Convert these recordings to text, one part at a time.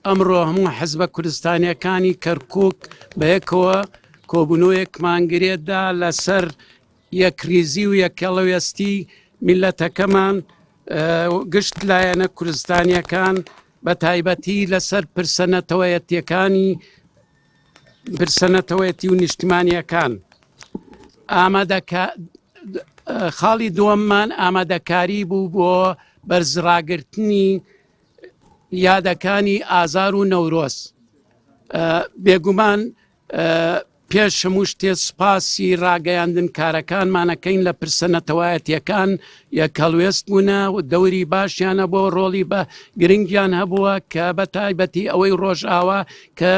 ئەمڕۆ هەموو حیزبە کوردستانیەکانی کەرکووک بەیەکەوە کۆبوونەوەیەکمان گرێتدا لەسەر یەکریزی و یەکەڵەوێستی میلەتەکەمان گشت لایەنە کوردستانیەکان بە تایبەتی لەسەر پرسەنەتەوەیەتی و نیشتیمانیەکان. خاڵی دووەممان ئامادەکاری بوو بۆ بەرزڕاگرتنی یادەکانی ئازار و نەورۆز. بێگومان پێش هەموو شتێ سوپاسی ڕاگەیاندن کارەکانمانەکەین لە پرسەنەتەوایەتیەکان یەکەڵوێست بوونە و دەوری باشیانە بۆ ڕۆڵی بە گرنگیان هەبووە کە بە تایبەتی ئەوەی ڕۆژئاوا کە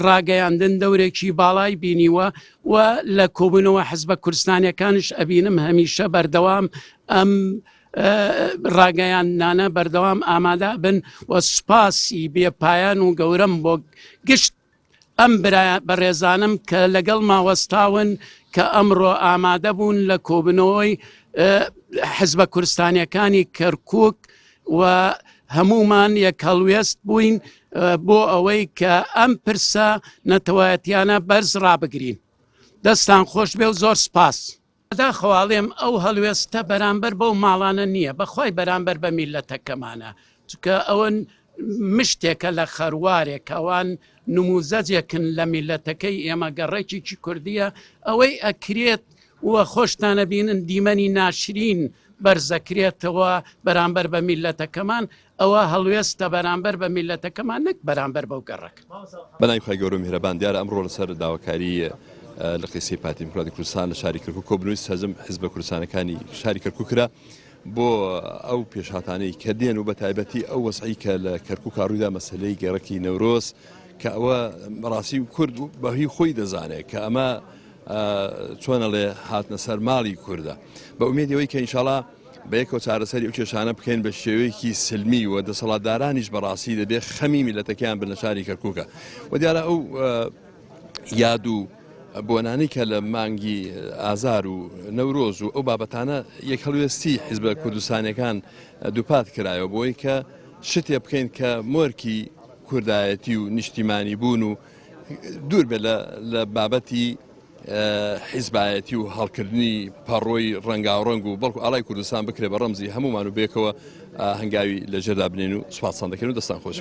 ڕاگەیاندن دەورێکی باڵای بینیوە و لە کۆبوونەوە حیزبە کوردستانیەکانش ئەبینم هەمیشە بەردەوام ئەم ڕاگەیاندانە بەردەوام ئامادە بن و سوپاسی بێپایان و گەورەم بۆ گشت ئەم بەڕێزانم کە لەگەڵ ماوەستاون کە ئەمڕۆ ئامادە بوون لە کۆبنەوەی حیزبە کوردستانیەکانی کەرکووک و هەمومان یەکهەڵوێست بووین بۆ ئەوەی کە ئەم پرسە نەتەوایەتیانە بەرز ڕابگرین. دەستان خۆش بێ و زۆر سپاس. داخەواڵێم ئەو هەڵوێستە بەرامبەر بەو ماڵانە نییە، بەخوای بەرامبەر بە میلەتەکەمانە، چونکە ئەوەن مشتێکە لە خەروارێک ئەوان نموزەجێکن لە میلەتەکەی ئێمە گەڕێکێکی کوردیە ئەوەی ئەکرێت وە خۆشتانە بینن دیمەنی ناشرین بەرزەکرێتەوە بەرامبەر بە میلەتەکەمان، ئەوە هەڵوێستە بەرامبەر بە میلەتەکەمان نەک بەرامبەر بەو گەڕێک. بەناوی خی گەورە و میهرەبان دیارە ئەمڕۆ لەسەر داواکاری لە قسەی پارتی دیموکراتی کوردستان لە شاری کەرکووک کۆبنەوەی سەرجەم حیزبە کوردستانەکانی شاری کەرکووکرا بۆ ئەو پێشهاتانەی کە دێن و بە تایبەتی ئەو وەسعی کە لە کەرکووک ڕوویدا مەسلەی گەڕەکی نەورۆز کە ئەوە ڕاستی و کورد بەهی خۆی دەزانێت کە ئەمە چۆنەڵێ هاتنە سەر ماڵی کووردە بە ئومێدەوەی کە ئینشاڵا بە یەکەوە چارەسەری ئەو کێشانە بکەین بە شێوەیەکی سلمی و دەسەڵاتدارانیش بەڕاستی دەبێ خەمی میلەتەکەیان بن لە شاری کەرکووکە و دیارە ئەو یاد و بۆنانی کە لە مانگی ئازار و نەورۆز و ئەو بابەتانە یەک هەڵوێستی حیزبە کوردستانیەکان دووپات کرایەوە بۆی کە شتێ بکەین کە مۆرکی کوردایەتی و نیشتیمانی بوون و دوور بێ لە بابەتی حیزبایەتی و هەڵکردنی پەڕۆی ڕەنگاوڕەنگ و بەڵکو ئاڵای کوردستان بکرێ بە ڕەمزی هەمومان و بێکەوە هەنگاوی لەژێردا بنێن و سوپاسان دەکەن و دەستان خۆش.